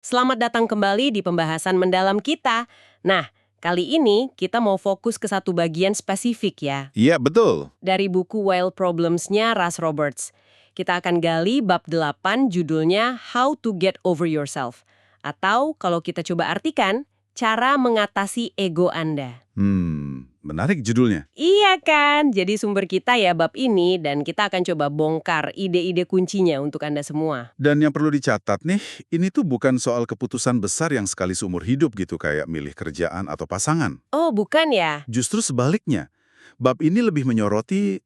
Selamat datang kembali di pembahasan mendalam kita. Nah, kali ini kita mau fokus ke satu bagian spesifik ya, Iya, betul. dari buku Wild Problems-nya Russ Roberts. Kita akan gali bab 8 judulnya How to Get Over Yourself. Atau kalau kita coba artikan, cara mengatasi ego Anda. Menarik judulnya. Iya kan? Jadi sumber kita ya bab ini dan kita akan coba bongkar ide-ide kuncinya untuk Anda semua. Dan yang perlu dicatat nih, ini tuh bukan soal keputusan besar yang sekali seumur hidup gitu, kayak milih kerjaan atau pasangan. Oh, bukan ya? Justru sebaliknya, bab ini lebih menyoroti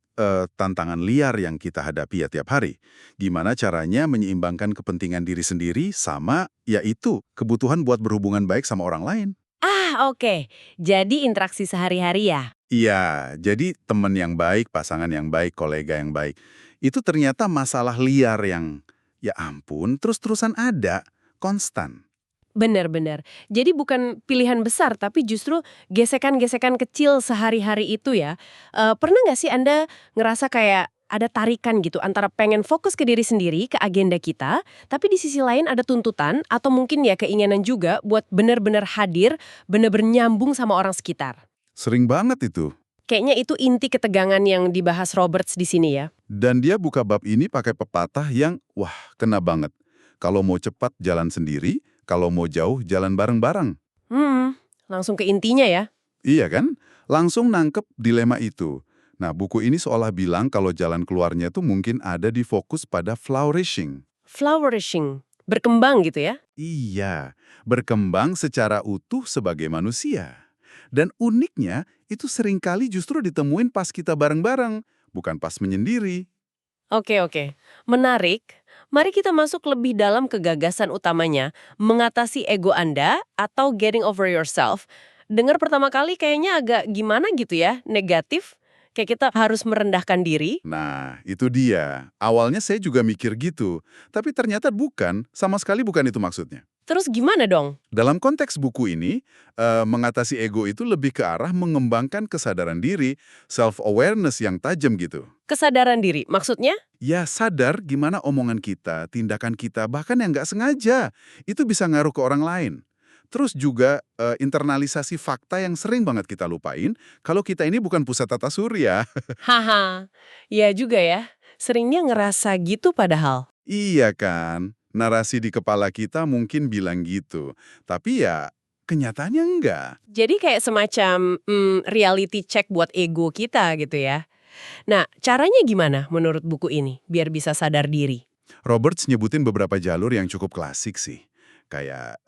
tantangan liar yang kita hadapi ya tiap hari. Gimana caranya menyeimbangkan kepentingan diri sendiri sama, yaitu, kebutuhan buat berhubungan baik sama orang lain. Ah, oke. Jadi interaksi sehari-hari ya? Iya, jadi teman yang baik, pasangan yang baik, kolega yang baik, itu ternyata masalah liar yang, ya ampun, terus-terusan ada, konstan. Benar-benar. Jadi bukan pilihan besar, tapi justru gesekan-gesekan kecil sehari-hari itu ya. Pernah nggak sih Anda ngerasa kayak ada tarikan gitu antara pengen fokus ke diri sendiri, ke agenda kita, tapi di sisi lain ada tuntutan atau mungkin ya keinginan juga buat benar-benar hadir, benar-benar nyambung sama orang sekitar. Sering banget itu. Kayaknya itu inti ketegangan yang dibahas Roberts di sini ya. Dan dia buka bab ini pakai pepatah yang, wah, kena banget. Kalau mau cepat, jalan sendiri, kalau mau jauh, jalan bareng-bareng. Langsung ke intinya ya. Iya kan? Langsung nangkep dilema itu. Nah, buku ini seolah bilang kalau jalan keluarnya tuh mungkin ada di fokus pada flourishing. Flourishing, berkembang gitu ya. Iya, berkembang secara utuh sebagai manusia. Dan uniknya, itu seringkali justru ditemuin pas kita bareng-bareng, bukan pas menyendiri. Oke, oke. Menarik. Mari kita masuk lebih dalam ke gagasan utamanya, mengatasi ego Anda atau getting over yourself. Dengar pertama kali kayaknya agak gimana gitu ya, negatif. Kayak kita harus merendahkan diri. Nah, itu dia. Awalnya saya juga mikir gitu, tapi ternyata bukan, sama sekali bukan itu maksudnya. Terus gimana dong? Dalam konteks buku ini, mengatasi ego itu lebih ke arah mengembangkan kesadaran diri, self-awareness yang tajam gitu. Kesadaran diri, maksudnya? Ya, sadar gimana omongan kita, tindakan kita, bahkan yang nggak sengaja, itu bisa ngaruh ke orang lain. Terus juga internalisasi fakta yang sering banget kita lupain, kalau kita ini bukan pusat tata surya. Haha, ya juga ya. Seringnya ngerasa gitu padahal. Iya kan? Narasi di kepala kita mungkin bilang gitu. Tapi ya, kenyataannya enggak. Jadi kayak semacam reality check buat ego kita gitu ya. Nah, caranya gimana menurut buku ini biar bisa sadar diri? Roberts nyebutin beberapa jalur yang cukup klasik sih. Kayak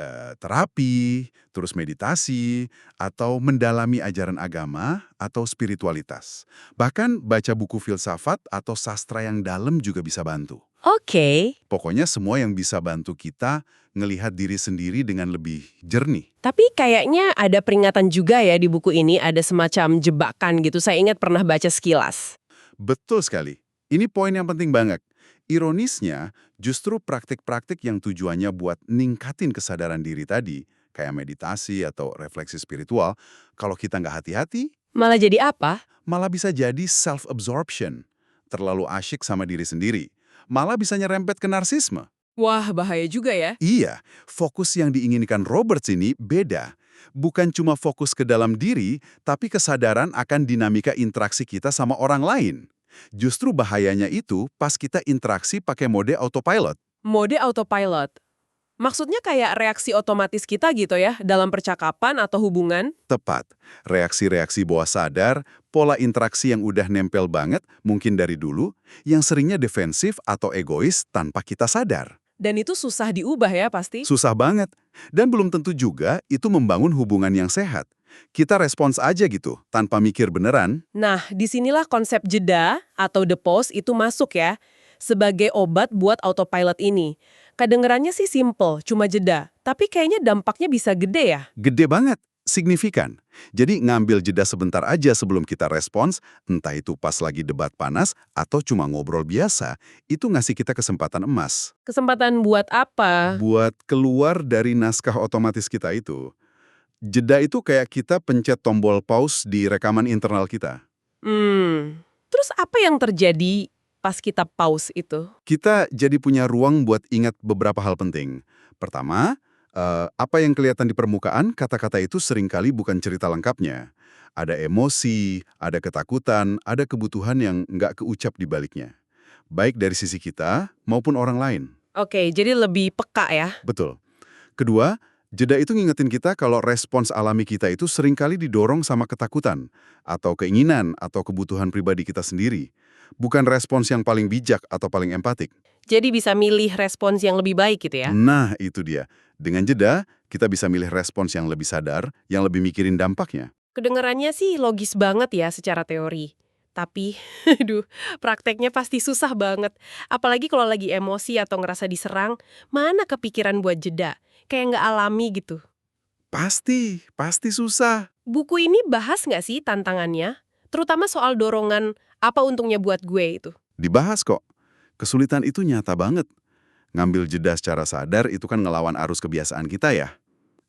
terapi, terus meditasi, atau mendalami ajaran agama, atau spiritualitas. Bahkan baca buku filsafat atau sastra yang dalam juga bisa bantu. Oke. Pokoknya semua yang bisa bantu kita ngelihat diri sendiri dengan lebih jernih. Tapi kayaknya ada peringatan juga ya di buku ini, ada semacam jebakan gitu. Saya ingat pernah baca sekilas. Betul sekali. Ini poin yang penting banget. Ironisnya, justru praktik-praktik yang tujuannya buat ningkatin kesadaran diri tadi, kayak meditasi atau refleksi spiritual, kalau kita nggak hati-hati, Malah jadi apa? malah bisa jadi self-absorption. Terlalu asyik sama diri sendiri. Malah bisa nyerempet ke narsisme. Wah, bahaya juga ya. Iya, fokus yang diinginkan Roberts ini beda. Bukan cuma fokus ke dalam diri, tapi kesadaran akan dinamika interaksi kita sama orang lain. Justru bahayanya itu pas kita interaksi pakai mode autopilot. Mode autopilot. Maksudnya kayak reaksi otomatis kita gitu ya, dalam percakapan atau hubungan? Tepat, reaksi-reaksi bawah sadar, pola interaksi yang udah nempel banget, mungkin dari dulu, yang seringnya defensif atau egois tanpa kita sadar. Dan itu susah diubah ya pasti. Susah banget. Dan belum tentu juga itu membangun hubungan yang sehat. Kita respons aja gitu, tanpa mikir beneran. Nah, disinilah konsep jeda atau the pause itu masuk ya, sebagai obat buat autopilot ini. Kedengerannya sih simple, cuma jeda. Tapi kayaknya dampaknya bisa gede ya. Gede banget, signifikan. Jadi ngambil jeda sebentar aja sebelum kita respons, entah itu pas lagi debat panas atau cuma ngobrol biasa, itu ngasih kita kesempatan emas. Kesempatan buat apa? Buat keluar dari naskah otomatis kita itu. Jeda itu kayak kita pencet tombol pause di rekaman internal kita. Terus apa yang terjadi pas kita pause itu? Kita jadi punya ruang buat ingat beberapa hal penting. Pertama, Apa yang kelihatan di permukaan, kata-kata itu seringkali bukan cerita lengkapnya. Ada emosi, ada ketakutan, ada kebutuhan yang nggak keucap di baliknya. Baik dari sisi kita maupun orang lain. Oke, jadi lebih peka ya. Betul. Kedua, jeda itu ngingetin kita kalau respons alami kita itu seringkali didorong sama ketakutan, atau keinginan, atau kebutuhan pribadi kita sendiri. Bukan respons yang paling bijak atau paling empatik. Jadi bisa milih respons yang lebih baik gitu ya. Nah, itu dia. Dengan jeda, kita bisa milih respons yang lebih sadar, yang lebih mikirin dampaknya. Kedengarannya sih logis banget ya secara teori. Tapi, aduh, prakteknya pasti susah banget. Apalagi kalau lagi emosi atau ngerasa diserang, mana kepikiran buat jeda? Kayak nggak alami gitu. Pasti susah. Buku ini bahas nggak sih tantangannya? Terutama soal dorongan, apa untungnya buat gue itu? Dibahas kok. Kesulitan itu nyata banget. Ngambil jeda secara sadar itu kan ngelawan arus kebiasaan kita ya.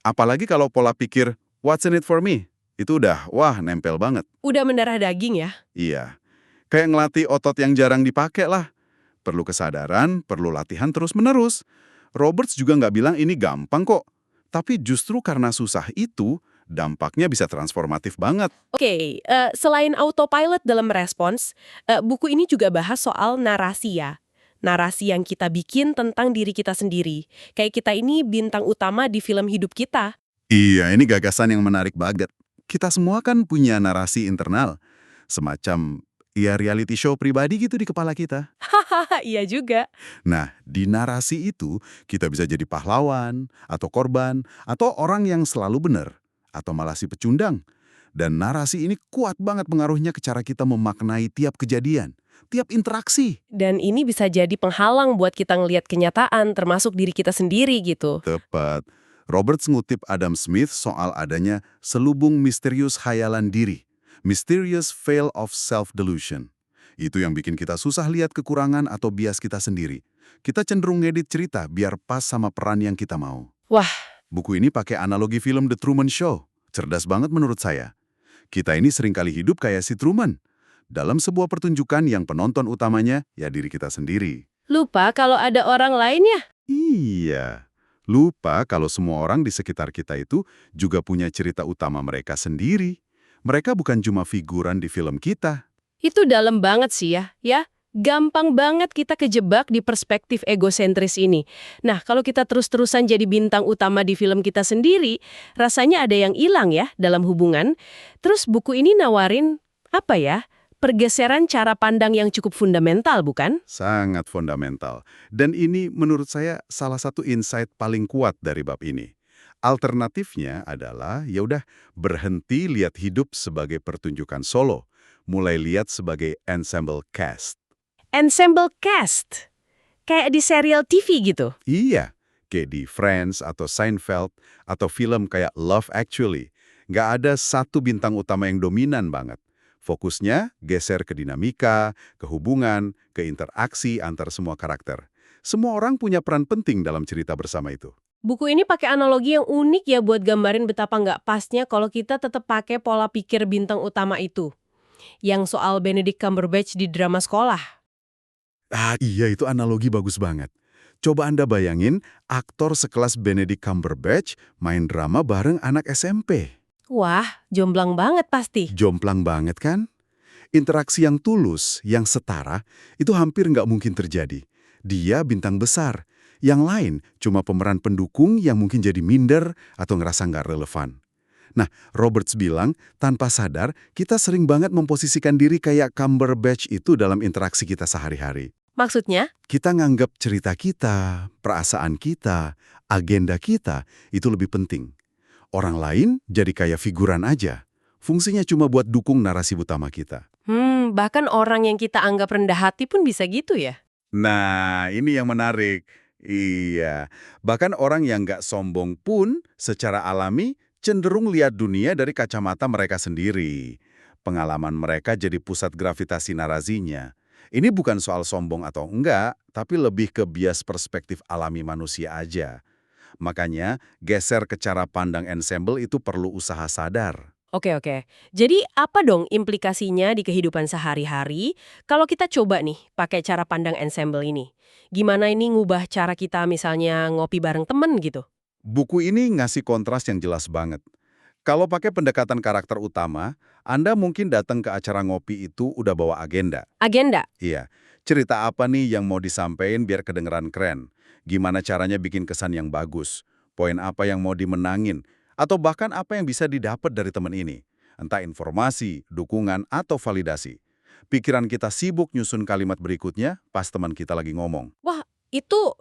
Apalagi kalau pola pikir, what's in it for me? Itu udah, wah, nempel banget. Udah mendarah daging ya? Iya. Kayak ngelatih otot yang jarang dipakai lah. Perlu kesadaran, perlu latihan terus-menerus. Roberts juga nggak bilang ini gampang kok. Tapi justru karena susah itu, dampaknya bisa transformatif banget. Oke, selain autopilot dalam respons, buku ini juga bahas soal narasi ya. Narasi yang kita bikin tentang diri kita sendiri. Kayak kita ini bintang utama di film hidup kita. Iya, ini gagasan yang menarik banget. Kita semua kan punya narasi internal. Semacam, ya reality show pribadi gitu di kepala kita. Hahaha, iya juga. Nah, di narasi itu, kita bisa jadi pahlawan, atau korban, atau orang yang selalu benar, atau malah si pecundang. Dan narasi ini kuat banget pengaruhnya ke cara kita memaknai tiap kejadian, tiap interaksi. Dan ini bisa jadi penghalang buat kita ngelihat kenyataan, termasuk diri kita sendiri gitu. Tepat. Roberts ngutip Adam Smith soal adanya selubung misterius khayalan diri, mysterious veil of self-delusion. Itu yang bikin kita susah lihat kekurangan atau bias kita sendiri. Kita cenderung ngedit cerita biar pas sama peran yang kita mau. Wah, Buku ini pakai analogi film The Truman Show. Cerdas banget menurut saya. Kita ini seringkali hidup kayak si Truman. Dalam sebuah pertunjukan yang penonton utamanya, ya diri kita sendiri. lupa kalau ada orang lain ya? Iya. Lupa kalau semua orang di sekitar kita itu juga punya cerita utama mereka sendiri. Mereka bukan cuma figuran di film kita. Itu dalam banget sih ya. Gampang banget kita kejebak di perspektif egosentris ini. Nah, kalau kita terus-terusan jadi bintang utama di film kita sendiri, rasanya ada yang hilang ya dalam hubungan. Terus buku ini nawarin, apa ya, pergeseran cara pandang yang cukup fundamental, bukan? Sangat fundamental. Dan ini menurut saya salah satu insight paling kuat dari bab ini. Alternatifnya adalah ya udah berhenti lihat hidup sebagai pertunjukan solo, mulai lihat sebagai ensemble cast. Ensemble cast. Kayak di serial TV gitu. Iya, kayak di Friends atau Seinfeld atau film kayak Love Actually. Nggak ada satu bintang utama yang dominan banget. Fokusnya geser ke dinamika, ke hubungan, ke interaksi antar semua karakter. Semua orang punya peran penting dalam cerita bersama itu. Buku ini pakai analogi yang unik ya buat gambarin betapa nggak pasnya kalau kita tetap pakai pola pikir bintang utama itu. Yang soal Benedict Cumberbatch di drama sekolah. Iya, itu analogi bagus banget. Coba Anda bayangin, aktor sekelas Benedict Cumberbatch main drama bareng anak SMP. Wah, jomblang banget pasti. Jomplang banget kan? Interaksi yang tulus, yang setara, itu hampir nggak mungkin terjadi. Dia bintang besar. Yang lain cuma pemeran pendukung yang mungkin jadi minder atau ngerasa nggak relevan. Nah, Roberts bilang, tanpa sadar, kita sering banget memposisikan diri kayak Cumberbatch itu dalam interaksi kita sehari-hari. Maksudnya? Kita nganggap cerita kita, perasaan kita, agenda kita itu lebih penting. Orang lain jadi kayak figuran aja. Fungsinya cuma buat dukung narasi utama kita. Bahkan orang yang kita anggap rendah hati pun bisa gitu ya? Nah, ini yang menarik. Iya, bahkan orang yang nggak sombong pun secara alami cenderung lihat dunia dari kacamata mereka sendiri. Pengalaman mereka jadi pusat gravitasi narasinya. Ini bukan soal sombong atau enggak, tapi lebih ke bias perspektif alami manusia aja. Makanya, geser ke cara pandang ensemble itu perlu usaha sadar. Oke. Jadi apa dong implikasinya di kehidupan sehari-hari kalau kita coba nih pakai cara pandang ensemble ini? Gimana ini ngubah cara kita misalnya ngopi bareng temen gitu? Buku ini ngasih kontras yang jelas banget. Kalau pakai pendekatan karakter utama, Anda mungkin datang ke acara ngopi itu udah bawa agenda. Agenda. Iya, cerita apa nih yang mau disampaikan biar kedengeran keren? Gimana caranya bikin kesan yang bagus? Poin apa yang mau dimenangin? Atau bahkan apa yang bisa didapat dari teman ini? Entah informasi, dukungan, atau validasi. Pikiran kita sibuk nyusun kalimat berikutnya pas teman kita lagi ngomong. Wah, itu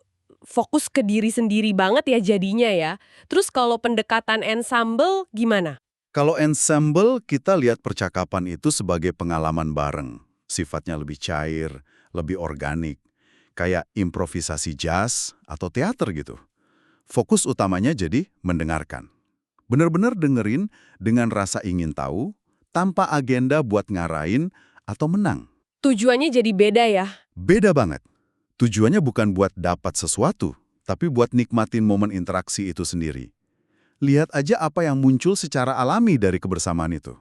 fokus ke diri sendiri banget ya jadinya ya. Terus kalau pendekatan ensemble gimana? Kalau ensemble, kita lihat percakapan itu sebagai pengalaman bareng. Sifatnya lebih cair, lebih organik. Kayak improvisasi jazz atau teater gitu. Fokus utamanya jadi mendengarkan. Benar-benar dengerin dengan rasa ingin tahu, tanpa agenda buat ngarahin atau menang. Tujuannya jadi beda ya. Beda banget. Tujuannya bukan buat dapat sesuatu, tapi buat nikmatin momen interaksi itu sendiri. Lihat aja apa yang muncul secara alami dari kebersamaan itu.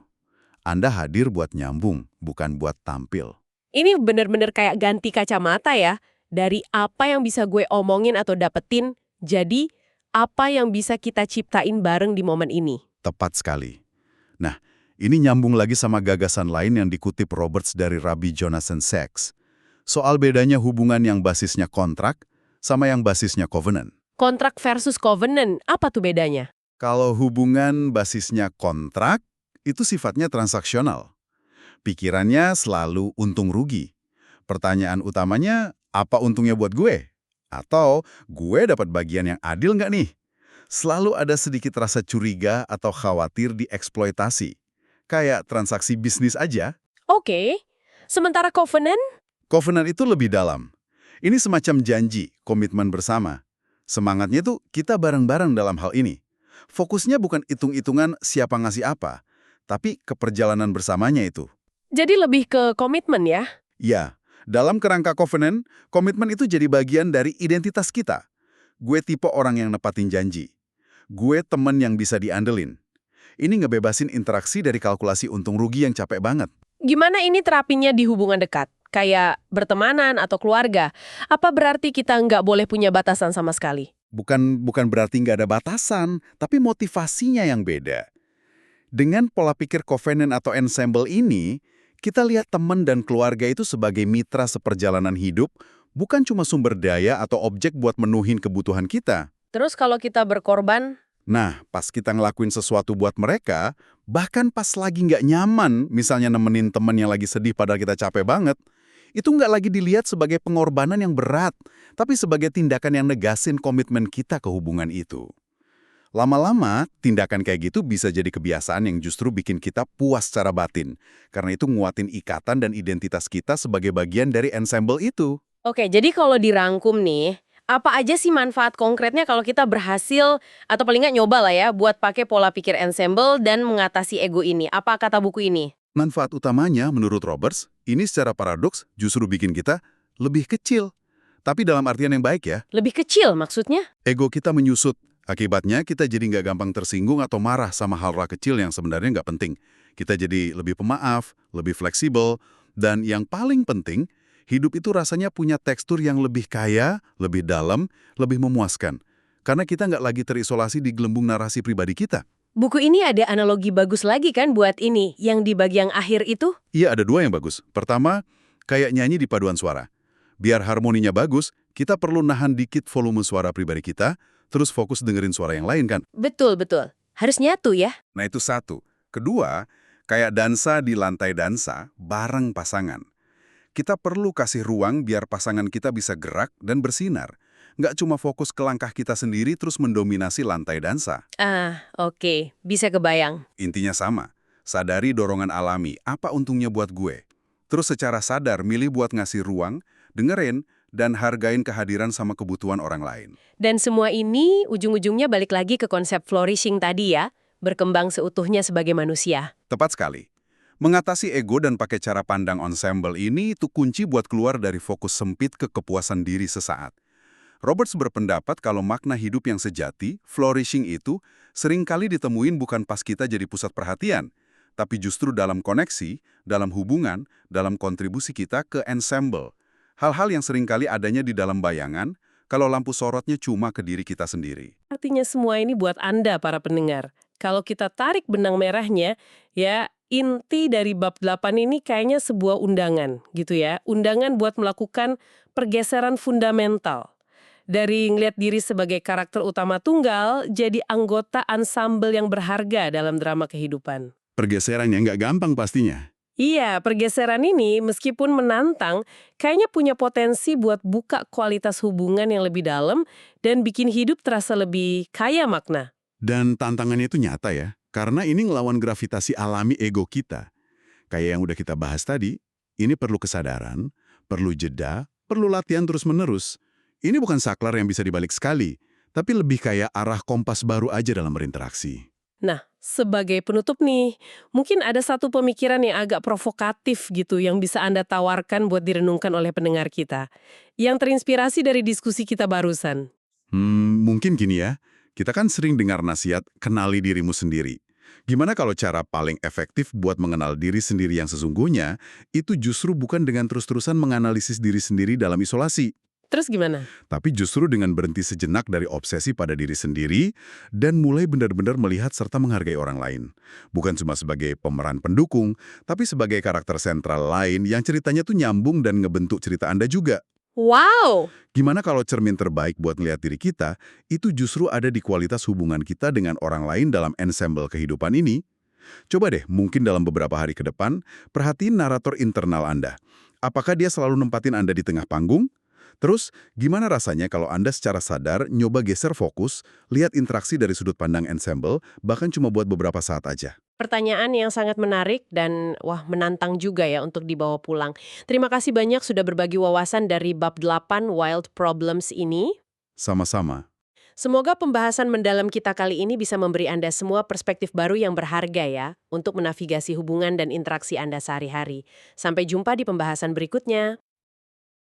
Anda hadir buat nyambung, bukan buat tampil. Ini bener-bener kayak ganti kacamata ya. Dari apa yang bisa gue omongin atau dapetin, jadi apa yang bisa kita ciptain bareng di momen ini. Tepat sekali. Nah, ini nyambung lagi sama gagasan lain yang dikutip Roberts dari Rabbi Jonathan Sacks. Soal bedanya hubungan yang basisnya kontrak sama yang basisnya covenant. Kontrak versus covenant, apa tuh bedanya? Kalau hubungan basisnya kontrak, itu sifatnya transaksional. Pikirannya selalu untung rugi. Pertanyaan utamanya, apa untungnya buat gue? Atau gue dapat bagian yang adil nggak nih? Selalu ada sedikit rasa curiga atau khawatir dieksploitasi. Kayak transaksi bisnis aja. Oke, sementara covenant? Covenant itu lebih dalam. Ini semacam janji, komitmen bersama. Semangatnya tuh kita bareng-bareng dalam hal ini. Fokusnya bukan hitung-hitungan siapa ngasih apa, tapi ke perjalanan bersamanya itu. Jadi lebih ke komitmen ya? Ya, dalam kerangka covenant, komitmen itu jadi bagian dari identitas kita. Gue tipe orang yang nepatin janji. Gue temen yang bisa diandelin. Ini ngebebasin interaksi dari kalkulasi untung rugi yang capek banget. Gimana ini terapinya di hubungan dekat? Kayak bertemanan atau keluarga? Apa berarti kita nggak boleh punya batasan sama sekali? Bukan berarti nggak ada batasan, tapi motivasinya yang beda. Dengan pola pikir covenant atau ensemble ini, kita lihat teman dan keluarga itu sebagai mitra seperjalanan hidup, bukan cuma sumber daya atau objek buat menuhin kebutuhan kita. Terus kalau kita berkorban, Nah, pas kita ngelakuin sesuatu buat mereka, bahkan pas lagi nggak nyaman, misalnya nemenin temen yang lagi sedih padahal kita capek banget, itu nggak lagi dilihat sebagai pengorbanan yang berat, tapi sebagai tindakan yang negasin komitmen kita ke hubungan itu. Lama-lama, tindakan kayak gitu bisa jadi kebiasaan yang justru bikin kita puas secara batin, karena itu nguatin ikatan dan identitas kita sebagai bagian dari ensemble itu. oke, jadi kalau dirangkum nih, apa aja sih manfaat konkretnya kalau kita berhasil, atau paling nggak nyoba lah ya, buat pakai pola pikir ensemble dan mengatasi ego ini? Apa kata buku ini? Manfaat utamanya, menurut Roberts, ini secara paradoks justru bikin kita lebih kecil. Tapi dalam artian yang baik ya, Lebih kecil maksudnya? ego kita menyusut. Akibatnya kita jadi nggak gampang tersinggung atau marah sama hal-hal kecil yang sebenarnya nggak penting. Kita jadi lebih pemaaf, lebih fleksibel, dan yang paling penting, hidup itu rasanya punya tekstur yang lebih kaya, lebih dalam, lebih memuaskan. Karena kita nggak lagi terisolasi di gelembung narasi pribadi kita. Buku ini ada analogi bagus lagi kan buat ini, yang di bagian akhir itu? Iya, ada dua yang bagus. Pertama, kayak nyanyi di paduan suara. Biar harmoninya bagus, kita perlu nahan dikit volume suara pribadi kita, terus fokus dengerin suara yang lain kan. Betul, betul. Harus nyatu ya? Nah itu satu. Kedua, kayak dansa di lantai dansa bareng pasangan. Kita perlu kasih ruang biar pasangan kita bisa gerak dan bersinar. Nggak cuma fokus ke langkah kita sendiri terus mendominasi lantai dansa. Ah, oke. Bisa kebayang. Intinya sama. Sadari dorongan alami, apa untungnya buat gue. Terus secara sadar milih buat ngasih ruang, dengerin, dan hargain kehadiran sama kebutuhan orang lain. Dan semua ini ujung-ujungnya balik lagi ke konsep flourishing tadi ya, berkembang seutuhnya sebagai manusia. Tepat sekali. Mengatasi ego dan pakai cara pandang ensemble ini itu kunci buat keluar dari fokus sempit ke kepuasan diri sesaat. Roberts berpendapat kalau makna hidup yang sejati, flourishing itu, seringkali ditemuin bukan pas kita jadi pusat perhatian, tapi justru dalam koneksi, dalam hubungan, dalam kontribusi kita ke ensemble. Hal-hal yang seringkali adanya di dalam bayangan, kalau lampu sorotnya cuma ke diri kita sendiri. Artinya semua ini buat Anda, para pendengar. Kalau kita tarik benang merahnya, ya inti dari bab 8 ini kayaknya sebuah undangan, gitu ya. Undangan buat melakukan pergeseran fundamental. Dari ngelihat diri sebagai karakter utama tunggal, jadi anggota ansambel yang berharga dalam drama kehidupan. Pergeseran yang nggak gampang pastinya. Iya, pergeseran ini meskipun menantang, kayaknya punya potensi buat buka kualitas hubungan yang lebih dalam dan bikin hidup terasa lebih kaya makna. Dan tantangannya itu nyata ya, karena ini ngelawan gravitasi alami ego kita. Kayak yang udah kita bahas tadi, ini perlu kesadaran, perlu jeda, perlu latihan terus-menerus. Ini bukan saklar yang bisa dibalik sekali, tapi lebih kayak arah kompas baru aja dalam berinteraksi. Nah, sebagai penutup nih, mungkin ada satu pemikiran yang agak provokatif gitu yang bisa Anda tawarkan buat direnungkan oleh pendengar kita. Yang terinspirasi dari diskusi kita barusan. Mungkin gini ya, kita kan sering dengar nasihat kenali dirimu sendiri. Gimana kalau cara paling efektif buat mengenal diri sendiri yang sesungguhnya, itu justru bukan dengan terus-terusan menganalisis diri sendiri dalam isolasi, Terus gimana? tapi justru dengan berhenti sejenak dari obsesi pada diri sendiri dan mulai benar-benar melihat serta menghargai orang lain. Bukan cuma sebagai pemeran pendukung, tapi sebagai karakter sentral lain yang ceritanya tuh nyambung dan ngebentuk cerita Anda juga. Wow! Gimana kalau cermin terbaik buat ngelihat diri kita, itu justru ada di kualitas hubungan kita dengan orang lain dalam ensemble kehidupan ini? Coba deh, mungkin dalam beberapa hari ke depan, perhatiin narator internal Anda. Apakah dia selalu nempatin Anda di tengah panggung? Terus, gimana rasanya kalau Anda secara sadar nyoba geser fokus, lihat interaksi dari sudut pandang ensemble, bahkan cuma buat beberapa saat aja? Pertanyaan yang sangat menarik dan wah menantang juga ya untuk dibawa pulang. Terima kasih banyak sudah berbagi wawasan dari bab 8 Wild Problems ini. Sama-sama. Semoga pembahasan mendalam kita kali ini bisa memberi Anda semua perspektif baru yang berharga ya untuk menavigasi hubungan dan interaksi Anda sehari-hari. Sampai jumpa di pembahasan berikutnya.